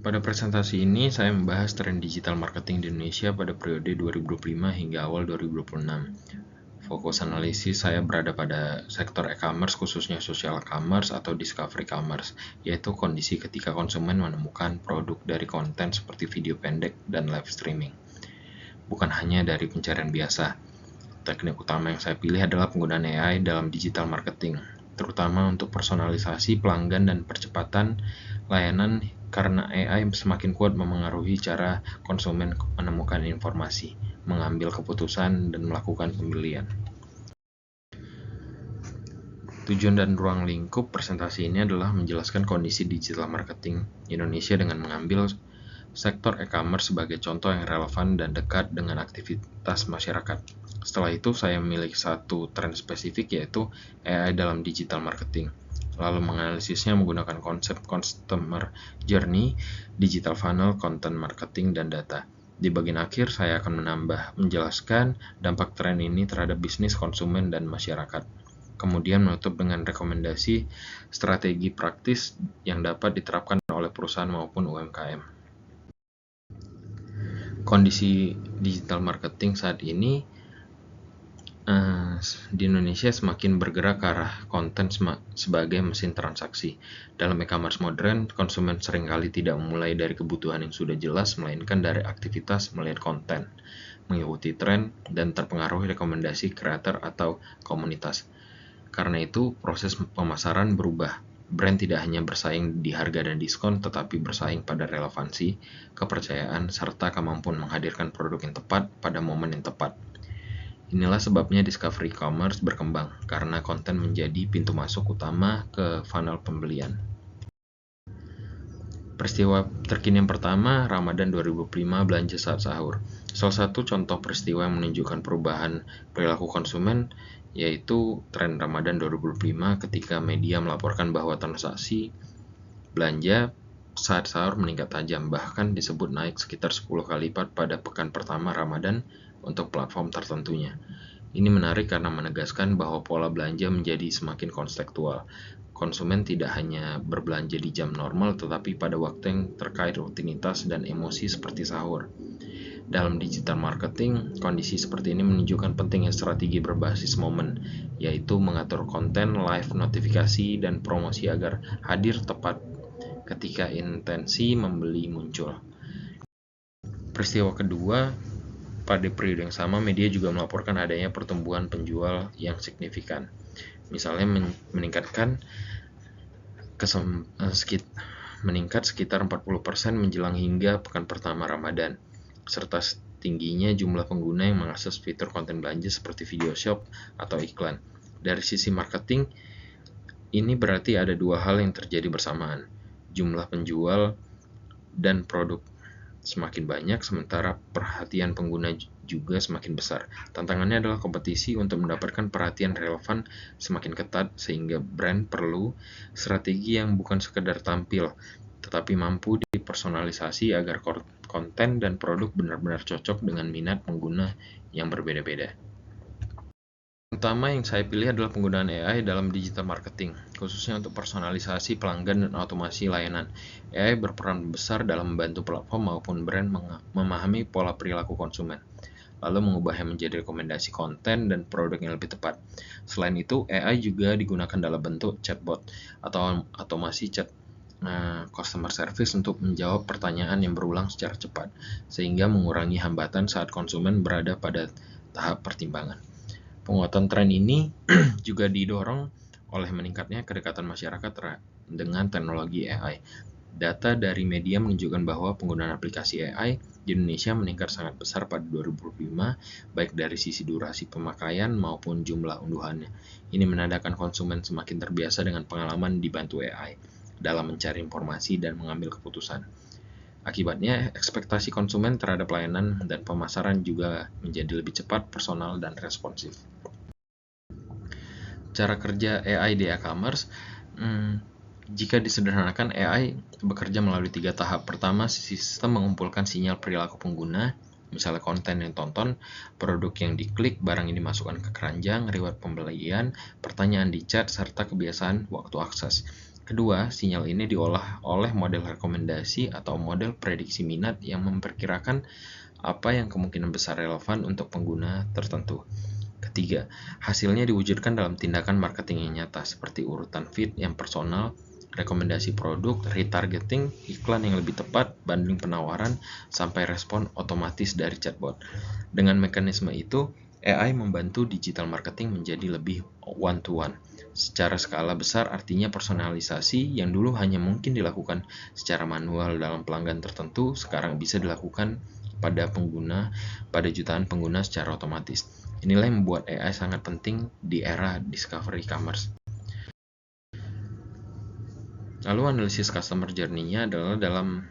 Pada presentasi ini, saya membahas tren digital marketing di Indonesia pada periode 2025 hingga awal 2026. Fokus analisis saya berada pada sektor e-commerce, khususnya social commerce atau discovery commerce, yaitu kondisi ketika konsumen menemukan produk dari konten seperti video pendek dan live streaming. Bukan hanya dari pencarian biasa. Teknik utama yang saya pilih adalah penggunaan AI dalam digital marketing, terutama untuk personalisasi pelanggan dan percepatan layanan karena AI semakin kuat memengaruhi cara konsumen menemukan informasi, mengambil keputusan, dan melakukan pembelian. Tujuan dan ruang lingkup presentasi ini adalah menjelaskan kondisi digital marketing Indonesia dengan mengambil sektor e-commerce sebagai contoh yang relevan dan dekat dengan aktivitas masyarakat. Setelah itu, saya memilih satu tren spesifik, yaitu AI dalam digital marketing. Lalu menganalisisnya menggunakan konsep customer journey, digital funnel, content marketing, dan data. Di bagian akhir, saya akan menjelaskan dampak tren ini terhadap bisnis, konsumen, dan masyarakat. Kemudian menutup dengan rekomendasi strategi praktis yang dapat diterapkan oleh perusahaan maupun UMKM. Kondisi digital marketing saat ini di Indonesia semakin bergerak ke arah konten sebagai mesin transaksi. Dalam e-commerce modern, konsumen seringkali tidak memulai dari kebutuhan yang sudah jelas, melainkan dari aktivitas melihat konten, mengikuti tren, dan terpengaruh rekomendasi kreator atau komunitas. Karena itu, proses pemasaran berubah. Brand tidak hanya bersaing di harga dan diskon, tetapi bersaing pada relevansi, kepercayaan, serta kemampuan menghadirkan produk yang tepat pada momen yang tepat. Inilah sebabnya discovery commerce berkembang, karena konten menjadi pintu masuk utama ke funnel pembelian. Peristiwa terkini yang pertama, Ramadan 2005, belanja saat sahur. Salah satu contoh peristiwa yang menunjukkan perubahan perilaku konsumen yaitu tren Ramadan 2005 ketika media melaporkan bahwa transaksi belanja saat sahur meningkat tajam, bahkan disebut naik sekitar 10 kali lipat pada pekan pertama Ramadan untuk platform tertentunya. Ini menarik karena menegaskan bahwa pola belanja menjadi semakin konstekstual. Konsumen tidak hanya berbelanja di jam normal, tetapi pada waktu yang terkait rutinitas dan emosi seperti sahur. Dalam digital marketing, kondisi seperti ini menunjukkan pentingnya strategi berbasis momen, yaitu mengatur konten, live notifikasi, dan promosi agar hadir tepat ketika intensi membeli muncul. Peristiwa kedua, pada periode yang sama, media juga melaporkan adanya pertumbuhan penjual yang signifikan. Misalnya meningkat sekitar 40% menjelang hingga pekan pertama Ramadan, serta tingginya jumlah pengguna yang mengakses fitur konten belanja seperti video shop atau iklan. Dari sisi marketing, ini berarti ada dua hal yang terjadi bersamaan. Jumlah penjual dan produk semakin banyak, sementara perhatian pengguna juga semakin besar. Tantangannya adalah kompetisi untuk mendapatkan perhatian relevan semakin ketat, sehingga brand perlu strategi yang bukan sekedar tampil, tetapi mampu dipersonalisasi agar konten dan produk benar-benar cocok dengan minat pengguna yang berbeda-beda. Pertama yang saya pilih adalah penggunaan AI dalam digital marketing, khususnya untuk personalisasi pelanggan dan otomasi layanan. AI berperan besar dalam membantu platform maupun brand memahami pola perilaku konsumen, lalu mengubahnya menjadi rekomendasi konten dan produk yang lebih tepat. Selain itu, AI juga digunakan dalam bentuk chatbot atau otomasi chat customer service untuk menjawab pertanyaan yang berulang secara cepat, sehingga mengurangi hambatan saat konsumen berada pada tahap pertimbangan. Penguatan tren ini juga didorong oleh meningkatnya kedekatan masyarakat dengan teknologi AI. Data dari media menunjukkan bahwa penggunaan aplikasi AI di Indonesia meningkat sangat besar pada 2005, baik dari sisi durasi pemakaian maupun jumlah unduhannya. Ini menandakan konsumen semakin terbiasa dengan pengalaman dibantu AI dalam mencari informasi dan mengambil keputusan. Akibatnya, ekspektasi konsumen terhadap layanan dan pemasaran juga menjadi lebih cepat, personal, dan responsif. Cara kerja AI di e-commerce, jika disederhanakan, AI bekerja melalui 3 tahap. Pertama, sistem mengumpulkan sinyal perilaku pengguna, misalnya konten yang tonton, produk yang diklik, barang yang dimasukkan ke keranjang, reward pembelian, pertanyaan di chat, serta kebiasaan waktu akses. Kedua, sinyal ini diolah oleh model rekomendasi atau model prediksi minat yang memperkirakan apa yang kemungkinan besar relevan untuk pengguna tertentu. Ketiga, hasilnya diwujudkan dalam tindakan marketing yang nyata seperti urutan feed yang personal, rekomendasi produk, retargeting, iklan yang lebih tepat, bundling penawaran, sampai respon otomatis dari chatbot. Dengan mekanisme itu, AI membantu digital marketing menjadi lebih one-to-one. Secara skala besar artinya personalisasi yang dulu hanya mungkin dilakukan secara manual dalam pelanggan tertentu, sekarang bisa dilakukan pada jutaan pengguna secara otomatis. Inilah yang membuat AI sangat penting di era discovery commerce. Lalu analisis customer journey-nya adalah dalam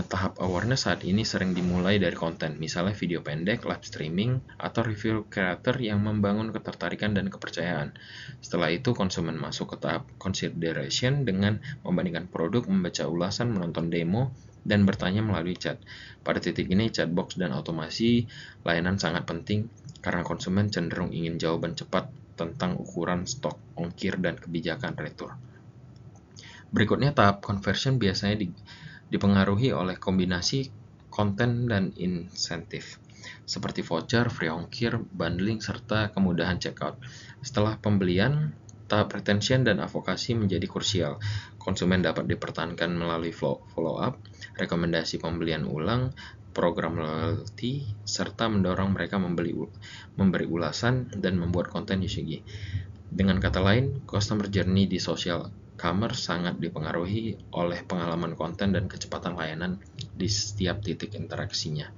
tahap awareness saat ini sering dimulai dari konten, misalnya video pendek, live streaming, atau review creator yang membangun ketertarikan dan kepercayaan. Setelah itu, konsumen masuk ke tahap consideration dengan membandingkan produk, membaca ulasan, menonton demo, dan bertanya melalui chat. Pada titik ini, chatbox dan otomasi layanan sangat penting karena konsumen cenderung ingin jawaban cepat tentang ukuran stok, ongkir, dan kebijakan retur. Berikutnya, tahap conversion biasanya dipengaruhi oleh kombinasi konten dan insentif, seperti voucher, free ongkir, bundling, serta kemudahan checkout. Setelah pembelian, tahap retention dan advokasi menjadi krusial. Konsumen dapat dipertahankan melalui follow-up, rekomendasi pembelian ulang, program loyalty, serta mendorong mereka memberi ulasan dan membuat konten UGC. Dengan kata lain, customer journey di social commerce sangat dipengaruhi oleh pengalaman konten dan kecepatan layanan di setiap titik interaksinya.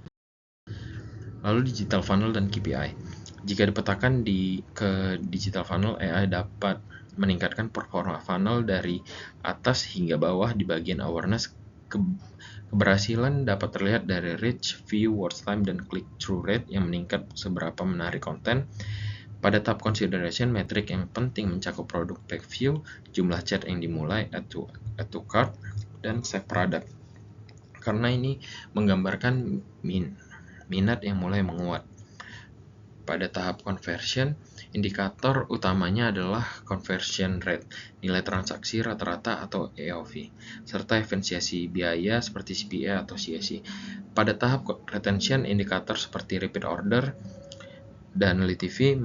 Lalu digital funnel dan KPI. Jika dipetakan ke digital funnel, AI dapat meningkatkan performa funnel dari atas hingga bawah di bagian awareness. Keberhasilan dapat terlihat dari reach, view, watch time, dan click-through rate yang meningkat seberapa menarik konten. Pada tahap consideration, metrik yang penting mencakup produk page view, jumlah chat yang dimulai, add to cart, dan save product. Karena ini menggambarkan minat yang mulai menguat. Pada tahap conversion, indikator utamanya adalah conversion rate, nilai transaksi rata-rata atau AOV, serta efisiensi biaya seperti CPA atau CAC. Pada tahap retention, indikator seperti repeat order dan LTV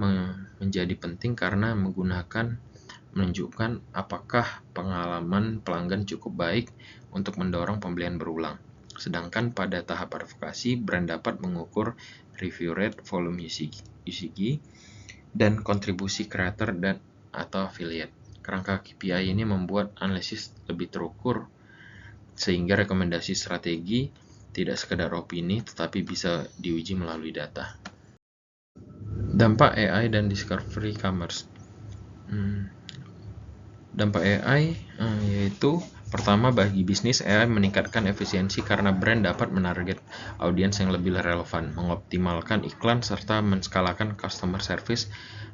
menjadi penting karena menunjukkan apakah pengalaman pelanggan cukup baik untuk mendorong pembelian berulang. Sedangkan pada tahap advokasi, brand dapat mengukur review rate, volume UCG, dan kontribusi creator dan atau affiliate. Kerangka KPI ini membuat analisis lebih terukur sehingga rekomendasi strategi tidak sekedar opini tetapi bisa diuji melalui data. Dampak AI dan discovery commerce. Dampak AI yaitu pertama, bagi bisnis, AI meningkatkan efisiensi karena brand dapat menarget audiens yang lebih relevan, mengoptimalkan iklan, serta menskalakan customer service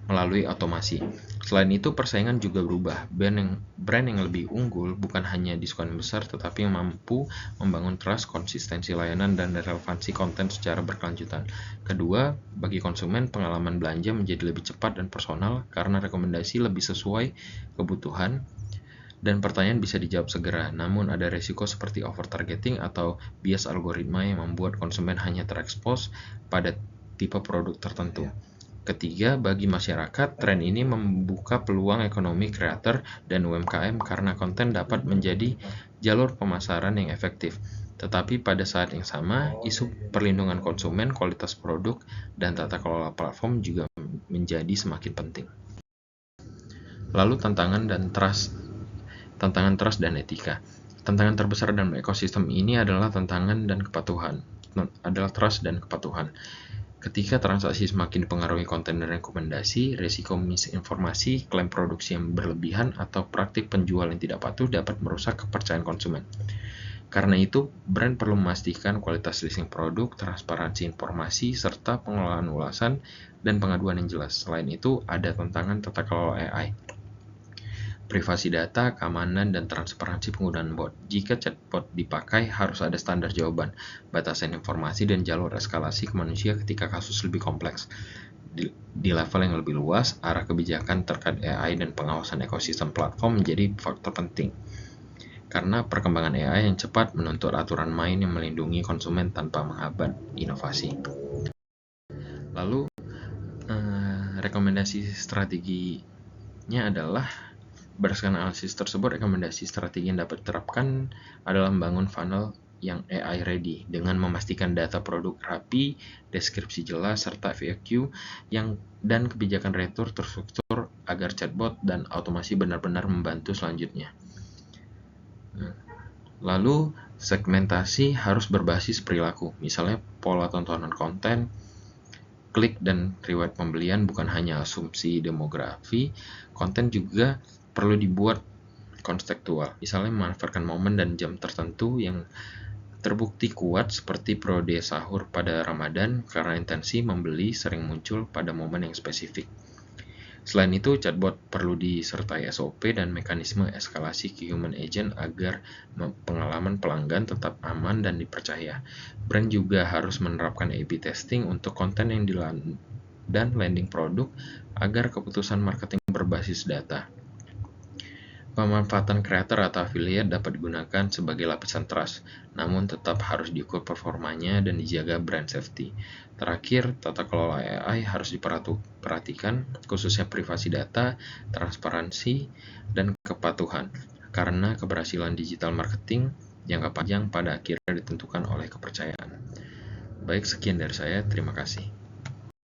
melalui otomasi. Selain itu, persaingan juga berubah. Brand yang lebih unggul bukan hanya diskon besar, tetapi yang mampu membangun trust, konsistensi layanan, dan relevansi konten secara berkelanjutan. Kedua, bagi konsumen, pengalaman belanja menjadi lebih cepat dan personal karena rekomendasi lebih sesuai kebutuhan dan pertanyaan bisa dijawab segera. Namun ada resiko seperti over-targeting atau bias algoritma yang membuat konsumen hanya terekspos pada tipe produk tertentu. Ketiga, bagi masyarakat, tren ini membuka peluang ekonomi kreator dan UMKM karena konten dapat menjadi jalur pemasaran yang efektif. Tetapi pada saat yang sama, isu perlindungan konsumen, kualitas produk, dan tata kelola platform juga menjadi semakin penting. Lalu tantangan trust dan etika. Tantangan terbesar dalam ekosistem ini adalah trust dan kepatuhan. Ketika transaksi semakin dipengaruhi konten dan rekomendasi, risiko misinformasi, klaim produksi yang berlebihan, atau praktik penjual yang tidak patuh dapat merusak kepercayaan konsumen. Karena itu, brand perlu memastikan kualitas listing produk, transparansi informasi, serta pengelolaan ulasan dan pengaduan yang jelas. Selain itu, ada tantangan tata kelola AI. Privasi data, keamanan, dan transparansi penggunaan bot. Jika chatbot dipakai, harus ada standar jawaban, batasan informasi, dan jalur eskalasi ke manusia ketika kasus lebih kompleks. Di level yang lebih luas, arah kebijakan terkait AI dan pengawasan ekosistem platform menjadi faktor penting. Karena perkembangan AI yang cepat menuntut aturan main yang melindungi konsumen tanpa menghambat inovasi. Lalu, rekomendasi strateginya adalah berdasarkan analisis tersebut, rekomendasi strategi yang dapat diterapkan adalah membangun funnel yang AI ready dengan memastikan data produk rapi, deskripsi jelas, serta FAQ dan kebijakan retur terstruktur agar chatbot dan automasi benar-benar membantu selanjutnya. Lalu, segmentasi harus berbasis perilaku, misalnya pola tontonan konten, klik dan riwayat pembelian bukan hanya asumsi demografi. Konten juga perlu dibuat kontekstual, misalnya memanfaatkan momen dan jam tertentu yang terbukti kuat seperti periode sahur pada Ramadan karena intensi membeli sering muncul pada momen yang spesifik. Selain itu, chatbot perlu disertai SOP dan mekanisme eskalasi ke human agent agar pengalaman pelanggan tetap aman dan dipercaya. Brand juga harus menerapkan A/B testing untuk konten yang dan landing produk agar keputusan marketing berbasis data. Pemanfaatan creator atau affiliate dapat digunakan sebagai lapisan trust, namun tetap harus diukur performanya dan dijaga brand safety. Terakhir, tata kelola AI harus diperhatikan, khususnya privasi data, transparansi, dan kepatuhan, karena keberhasilan digital marketing jangka panjang pada akhirnya ditentukan oleh kepercayaan. Baik, sekian dari saya. Terima kasih.